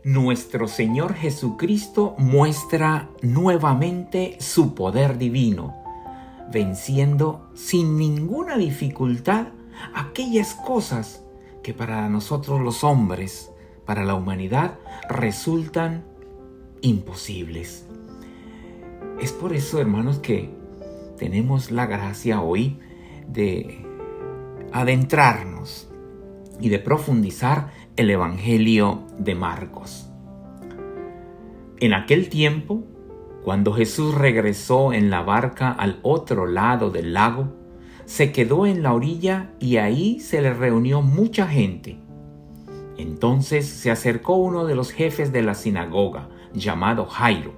nuestro Señor Jesucristo muestra nuevamente su poder divino, venciendo sin ninguna dificultad aquellas cosas que para nosotros los hombres, para la humanidad, resultan imposibles. Es por eso, hermanos, que tenemos la gracia hoy de adentrarnos y de profundizar el Evangelio de Marcos. En aquel tiempo, cuando Jesús regresó en la barca al otro lado del lago, se quedó en la orilla y ahí se le reunió mucha gente. Entonces se acercó uno de los jefes de la sinagoga, llamado Jairo.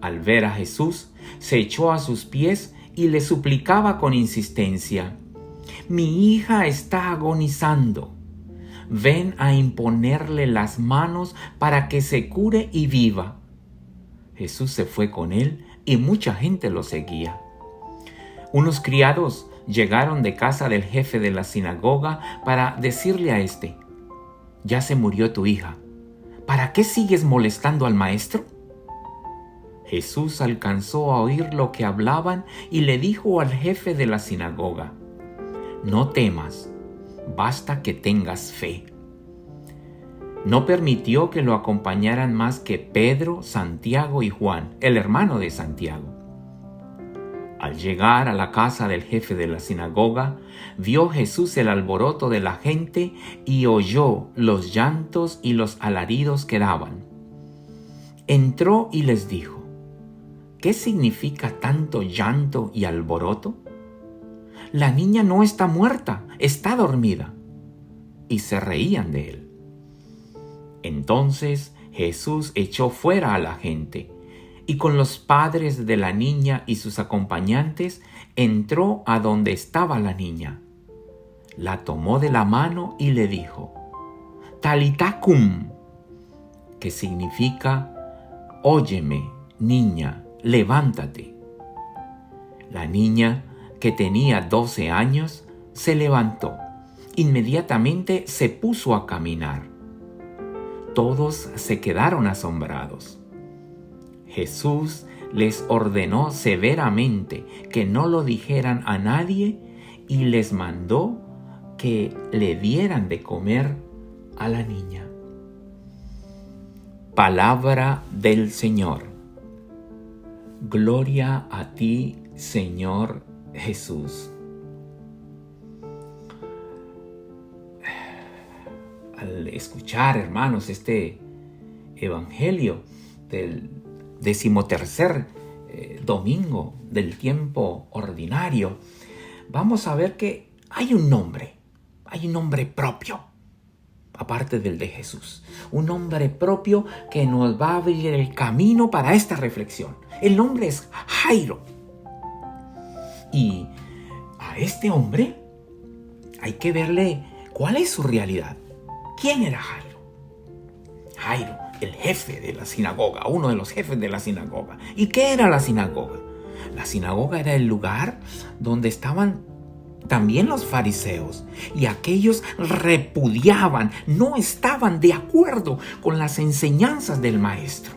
Al ver a Jesús, se echó a sus pies y le suplicaba con insistencia: «Mi hija está agonizando. Ven a imponerle las manos para que se cure y viva». Jesús se fue con él y mucha gente lo seguía. Unos criados llegaron de casa del jefe de la sinagoga para decirle a éste: «Ya se murió tu hija. ¿Para qué sigues molestando al maestro?». Jesús alcanzó a oír lo que hablaban y le dijo al jefe de la sinagoga: «No temas, basta que tengas fe». No permitió que lo acompañaran más que Pedro, Santiago y Juan, el hermano de Santiago. Al llegar a la casa del jefe de la sinagoga, vio Jesús el alboroto de la gente y oyó los llantos y los alaridos que daban. Entró y les dijo: «¿Qué significa tanto llanto y alboroto? La niña no está muerta, está dormida». Y se reían de él. Entonces Jesús echó fuera a la gente y con los padres de la niña y sus acompañantes entró a donde estaba la niña. La tomó de la mano y le dijo: «Talita cum», que significa: «Óyeme, niña, levántate». La niña, que tenía 12 años, se levantó. Inmediatamente se puso a caminar. Todos se quedaron asombrados. Jesús les ordenó severamente que no lo dijeran a nadie y les mandó que le dieran de comer a la niña. Palabra del Señor. Gloria a ti, Señor Jesús. Al escuchar, hermanos, este evangelio del 13º domingo del tiempo ordinario, vamos a ver que hay un nombre propio, aparte del de Jesús, un nombre propio que nos va a abrir el camino para esta reflexión. El nombre es Jairo. Y a este hombre hay que verle cuál es su realidad. ¿Quién era Jairo? Jairo, el jefe de la sinagoga, uno de los jefes de la sinagoga. ¿Y qué era la sinagoga? La sinagoga era el lugar donde estaban también los fariseos, y aquellos repudiaban, no estaban de acuerdo con las enseñanzas del maestro.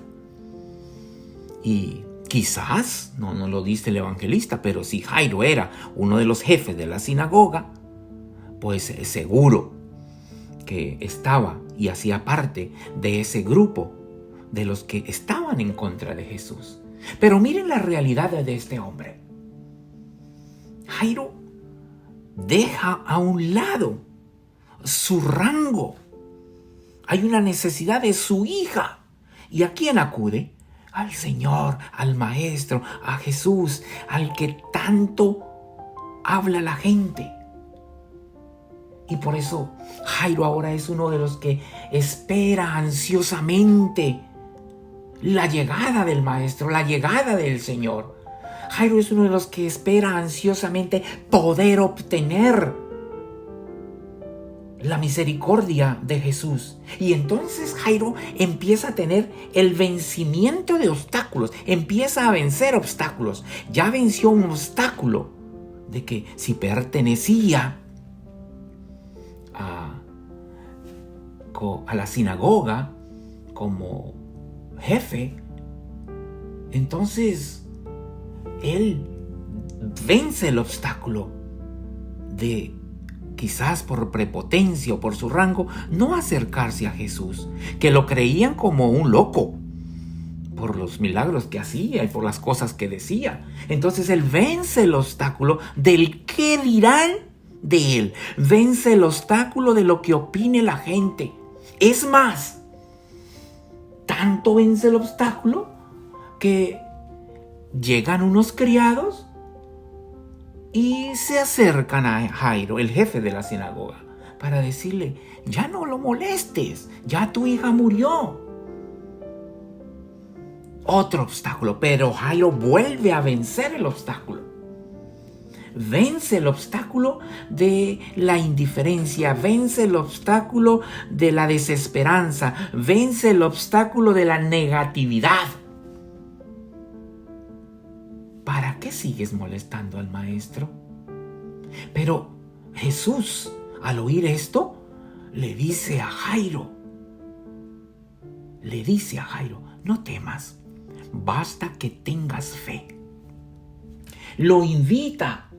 Y quizás, no lo dice el evangelista, pero si Jairo era uno de los jefes de la sinagoga, pues seguro que estaba y hacía parte de ese grupo de los que estaban en contra de Jesús. Pero miren la realidad de este hombre. Jairo deja a un lado su rango. Hay una necesidad de su hija. ¿Y a quién acude? Al Señor, al Maestro, a Jesús, al que tanto habla la gente. Y por eso Jairo ahora es uno de los que espera ansiosamente la llegada del Maestro, la llegada del Señor. Jairo es uno de los que espera ansiosamente poder obtener la misericordia de Jesús. Y entonces Jairo empieza a tener el vencimiento de obstáculos, empieza a vencer obstáculos. Ya venció un obstáculo de que si pertenecía a la sinagoga, como jefe, entonces él vence el obstáculo de, quizás por prepotencia o por su rango, no acercarse a Jesús, que lo creían como un loco por los milagros que hacía y por las cosas que decía. Entonces él vence el obstáculo del qué dirán de él, vence el obstáculo de lo que opine la gente. Es más, tanto vence el obstáculo que llegan unos criados y se acercan a Jairo, el jefe de la sinagoga, para decirle: ya no lo molestes, ya tu hija murió. Otro obstáculo, pero Jairo vuelve a vencer el obstáculo. Vence el obstáculo de la indiferencia, vence el obstáculo de la desesperanza, vence el obstáculo de la negatividad. ¿Para qué sigues molestando al maestro? Pero Jesús, al oír esto, le dice a Jairo, no temas, basta que tengas fe. Lo invita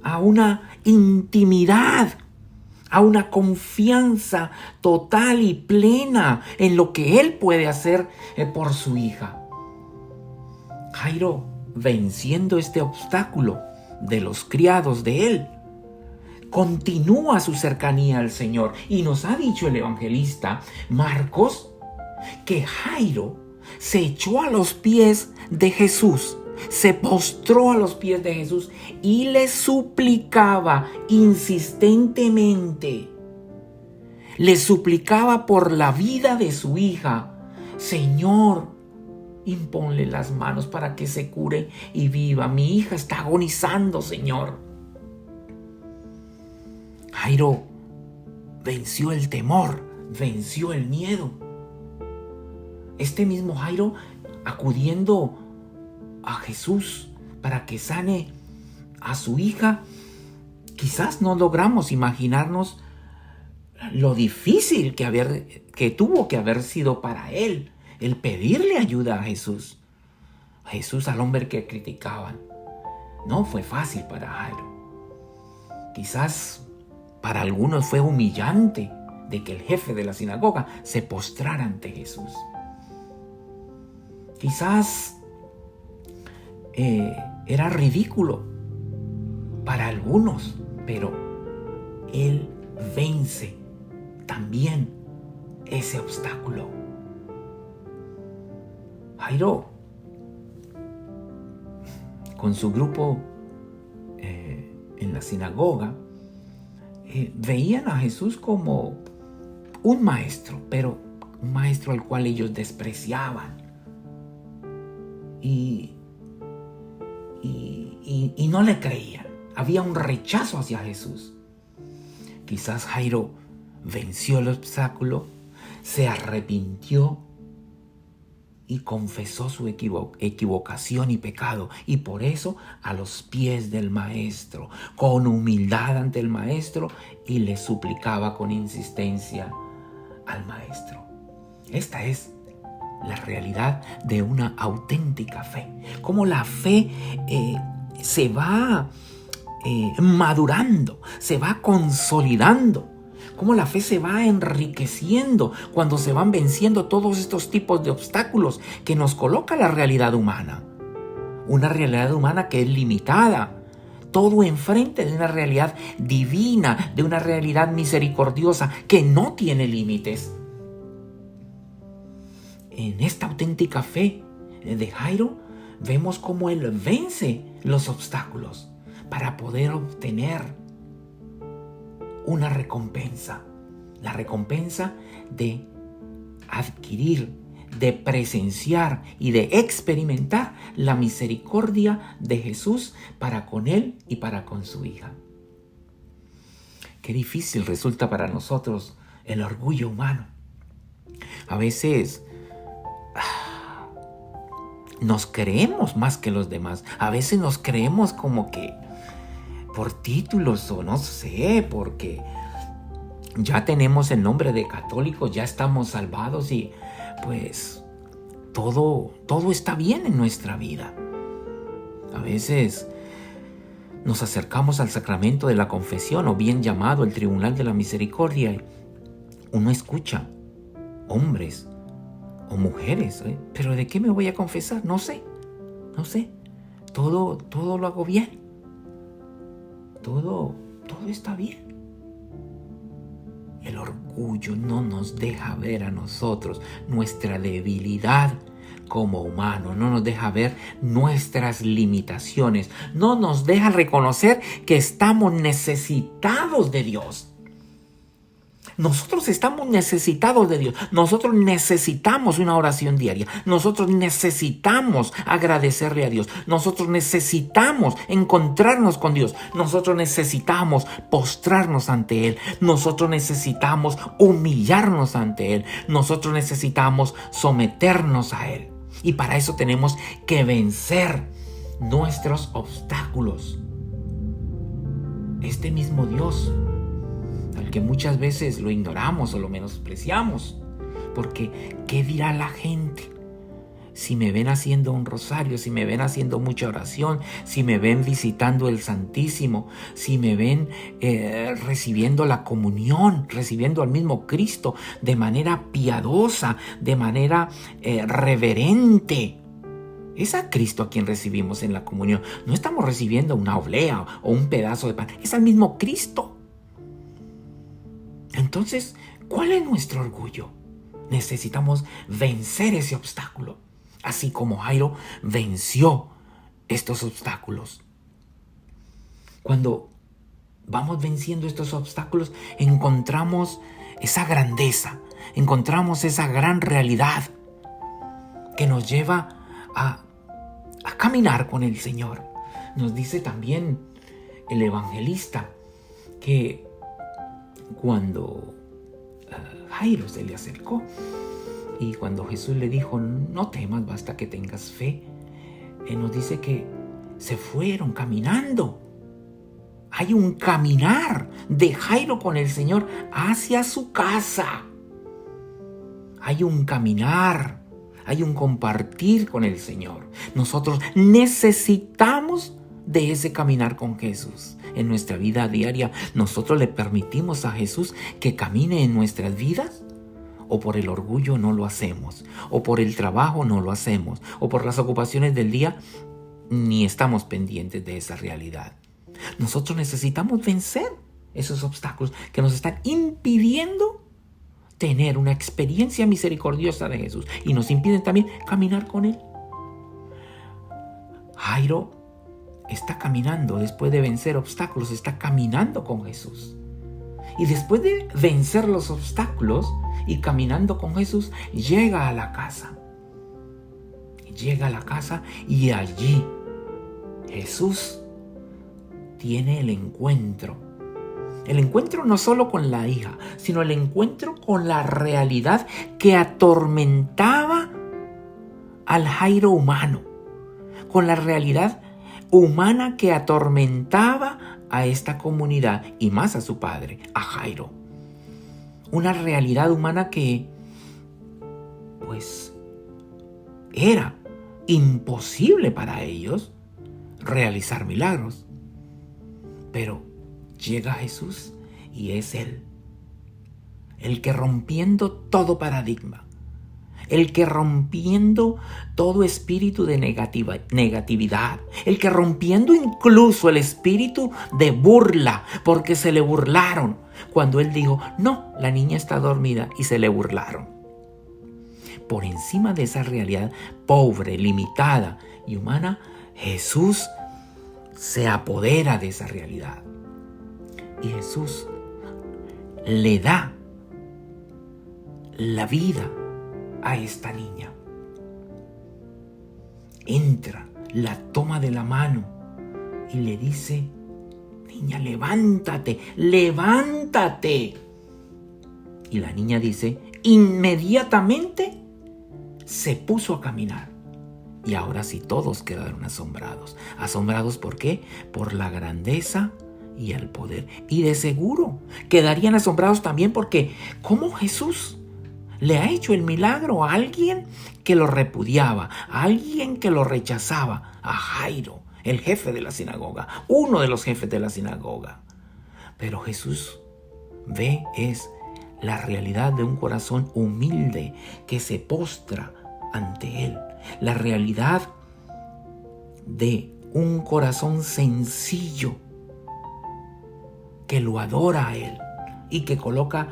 a una intimidad, a una confianza total y plena en lo que él puede hacer por su hija. Jairo, venciendo este obstáculo de los criados de él, continúa su cercanía al Señor. Y nos ha dicho el evangelista Marcos que Jairo se echó a los pies de Jesús, se postró a los pies de Jesús y le suplicaba insistentemente. Le suplicaba por la vida de su hija: Señor, imponle las manos para que se cure y viva. Mi hija está agonizando, Señor. Jairo venció el temor, venció el miedo. Este mismo Jairo, acudiendo a Jesús para que sane a su hija, quizás no logramos imaginarnos lo difícil que tuvo que haber sido para él el pedirle ayuda a Jesús. Jesús, al hombre que criticaban, no fue fácil para Jairo. Quizás para algunos fue humillante de que el jefe de la sinagoga se postrara ante Jesús. Quizás era ridículo para algunos, pero él vence también ese obstáculo. Jairo, con su grupo en la sinagoga, veían a Jesús como un maestro, pero un maestro al cual ellos despreciaban y no le creían. Había un rechazo hacia Jesús. Quizás Jairo venció el obstáculo, se arrepintió y confesó su equivocación y pecado, y por eso a los pies del maestro, con humildad ante el maestro, y le suplicaba con insistencia al maestro. Esta es la realidad de una auténtica fe. Cómo la fe se va madurando, se va consolidando. Cómo la fe se va enriqueciendo cuando se van venciendo todos estos tipos de obstáculos que nos coloca la realidad humana. Una realidad humana que es limitada. Todo enfrente de una realidad divina, de una realidad misericordiosa que no tiene límites. En esta auténtica fe de Jairo vemos cómo él vence los obstáculos para poder obtener una recompensa, la recompensa de adquirir, de presenciar y de experimentar la misericordia de Jesús para con él y para con su hija. Qué difícil resulta para nosotros el orgullo humano. A veces nos creemos más que los demás. A veces nos creemos como que por títulos o no sé, porque ya tenemos el nombre de católicos, ya estamos salvados y pues todo está bien en nuestra vida. A veces nos acercamos al sacramento de la confesión, o bien llamado el Tribunal de la Misericordia, y uno escucha hombres o mujeres, pero ¿de qué me voy a confesar? No sé, todo lo hago bien, todo está bien. El orgullo no nos deja ver a nosotros nuestra debilidad como humanos, no nos deja ver nuestras limitaciones, no nos deja reconocer que estamos necesitados de Dios. Nosotros estamos necesitados de Dios. Nosotros necesitamos una oración diaria. Nosotros necesitamos agradecerle a Dios. Nosotros necesitamos encontrarnos con Dios. Nosotros necesitamos postrarnos ante Él. Nosotros necesitamos humillarnos ante Él. Nosotros necesitamos someternos a Él. Y para eso tenemos que vencer nuestros obstáculos. Este mismo Dios, al que muchas veces lo ignoramos o lo menospreciamos, porque ¿qué dirá la gente? Si me ven haciendo un rosario, si me ven haciendo mucha oración, si me ven visitando el Santísimo, si me ven recibiendo la comunión, recibiendo al mismo Cristo de manera piadosa, de manera reverente. Es a Cristo a quien recibimos en la comunión. No estamos recibiendo una oblea o un pedazo de pan, es al mismo Cristo. Entonces, ¿cuál es nuestro orgullo? Necesitamos vencer ese obstáculo, así como Jairo venció estos obstáculos. Cuando vamos venciendo estos obstáculos, encontramos esa grandeza, encontramos esa gran realidad que nos lleva a caminar con el Señor. Nos dice también el evangelista que cuando Jairo se le acercó y cuando Jesús le dijo, no temas, basta que tengas fe, nos dice que se fueron caminando. Hay un caminar de Jairo con el Señor hacia su casa. Hay un caminar, hay un compartir con el Señor. Nosotros necesitamos de ese caminar con Jesús. En nuestra vida diaria, ¿nosotros le permitimos a Jesús que camine en nuestras vidas? ¿O por el orgullo no lo hacemos? ¿O por el trabajo no lo hacemos? ¿O por las ocupaciones del día ni estamos pendientes de esa realidad? Nosotros necesitamos vencer esos obstáculos que nos están impidiendo tener una experiencia misericordiosa de Jesús y nos impiden también caminar con Él. Jairo está caminando, después de vencer obstáculos, está caminando con Jesús. Y después de vencer los obstáculos y caminando con Jesús, llega a la casa. Llega a la casa y allí Jesús tiene el encuentro. El encuentro no solo con la hija, sino el encuentro con la realidad que atormentaba al Jairo humano, con la realidad humana que atormentaba a esta comunidad y más a su padre, a Jairo. Una realidad humana que, pues, era imposible para ellos realizar milagros. Pero llega Jesús y es Él, el que rompiendo todo paradigma, el que rompiendo todo espíritu de negatividad, el que rompiendo incluso el espíritu de burla, porque se le burlaron cuando Él dijo, no, la niña está dormida, y se le burlaron. Por encima de esa realidad pobre, limitada y humana, Jesús se apodera de esa realidad. Y Jesús le da la vida a esta niña. Entra, la toma de la mano y le dice, niña, levántate, levántate. Y la niña dice, inmediatamente se puso a caminar. Y ahora sí todos quedaron asombrados. ¿Asombrados por qué? Por la grandeza y el poder. Y de seguro quedarían asombrados también porque ¿cómo Jesús le ha hecho el milagro a alguien que lo repudiaba, a alguien que lo rechazaba? A Jairo, el jefe de la sinagoga, uno de los jefes de la sinagoga. Pero Jesús ve la realidad de un corazón humilde que se postra ante Él. La realidad de un corazón sencillo que lo adora a Él y que coloca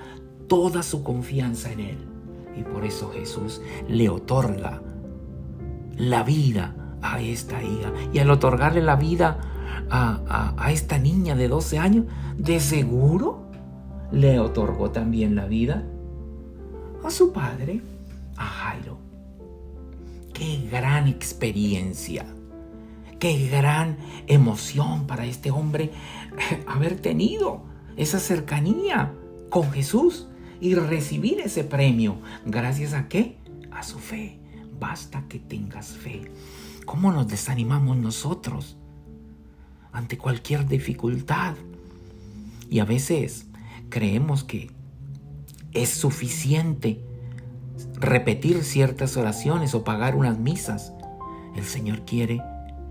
toda su confianza en Él. Y por eso Jesús le otorga la vida a esta hija. Y al otorgarle la vida a esta niña de 12 años, de seguro le otorgó también la vida a su padre, a Jairo. ¡Qué gran experiencia! ¡Qué gran emoción para este hombre haber tenido esa cercanía con Jesús y recibir ese premio! ¿Gracias a qué? A su fe. Basta que tengas fe. ¿Cómo nos desanimamos nosotros ante cualquier dificultad? Y a veces creemos que es suficiente repetir ciertas oraciones o pagar unas misas. El Señor quiere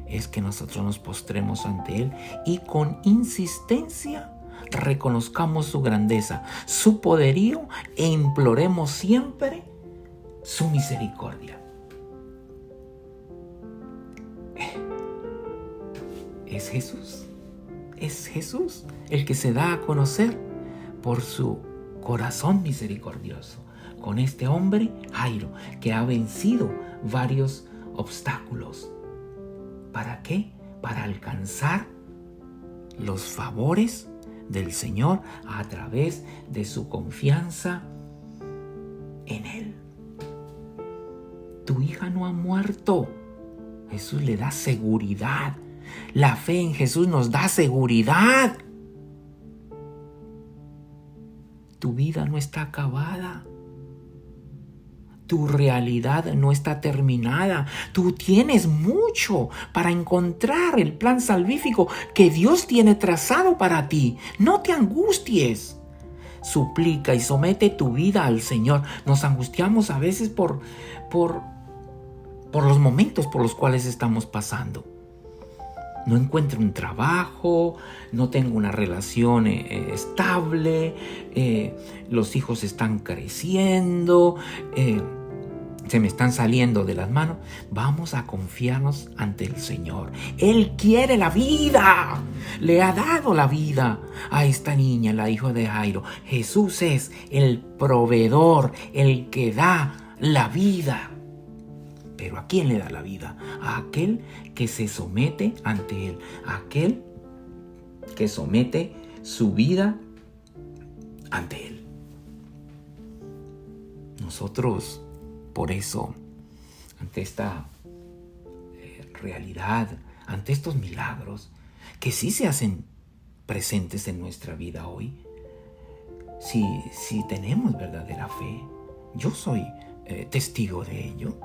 es que nosotros nos postremos ante Él y con insistencia reconozcamos su grandeza, su poderío e imploremos siempre su misericordia. Es Jesús el que se da a conocer por su corazón misericordioso con este hombre, Jairo, que ha vencido varios obstáculos. ¿Para qué? Para alcanzar los favores del Señor a través de su confianza en Él. Tu hija no ha muerto. Jesús le da seguridad. La fe en Jesús nos da seguridad. Tu vida no está acabada. Tu realidad no está terminada. Tú tienes mucho para encontrar el plan salvífico que Dios tiene trazado para ti. No te angusties. Suplica y somete tu vida al Señor. Nos angustiamos a veces por los momentos por los cuales estamos pasando. No encuentro un trabajo, no tengo una relación estable, los hijos están creciendo, se me están saliendo de las manos. Vamos a confiarnos ante el Señor. Él quiere la vida, le ha dado la vida a esta niña, la hija de Jairo. Jesús es el proveedor, el que da la vida. ¿Pero a quién le da la vida? A aquel que se somete ante Él, a aquel que somete su vida ante Él. Nosotros, por eso, ante esta realidad, ante estos milagros que sí se hacen presentes en nuestra vida hoy, si tenemos verdadera fe, yo soy testigo de ello.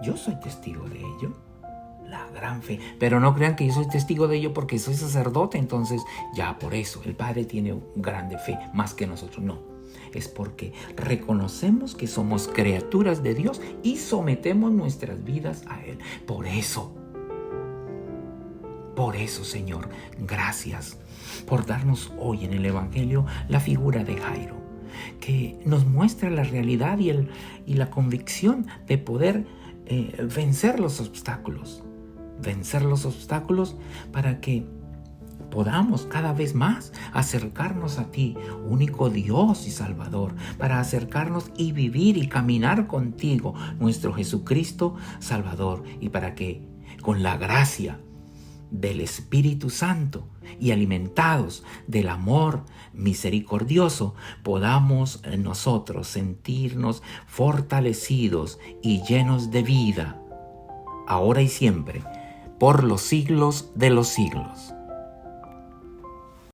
Yo soy testigo de ello, la gran fe. Pero no crean que yo soy testigo de ello porque soy sacerdote, entonces ya por eso el Padre tiene grande fe, más que nosotros. No, es porque reconocemos que somos criaturas de Dios y sometemos nuestras vidas a Él. Por eso, Señor, gracias por darnos hoy en el Evangelio la figura de Jairo, que nos muestra la realidad y la convicción de poder vencer los obstáculos para que podamos cada vez más acercarnos a ti, único Dios y Salvador, para acercarnos y vivir y caminar contigo, nuestro Jesucristo Salvador, y para que con la gracia del Espíritu Santo y alimentados del amor misericordioso, podamos nosotros sentirnos fortalecidos y llenos de vida, ahora y siempre, por los siglos de los siglos.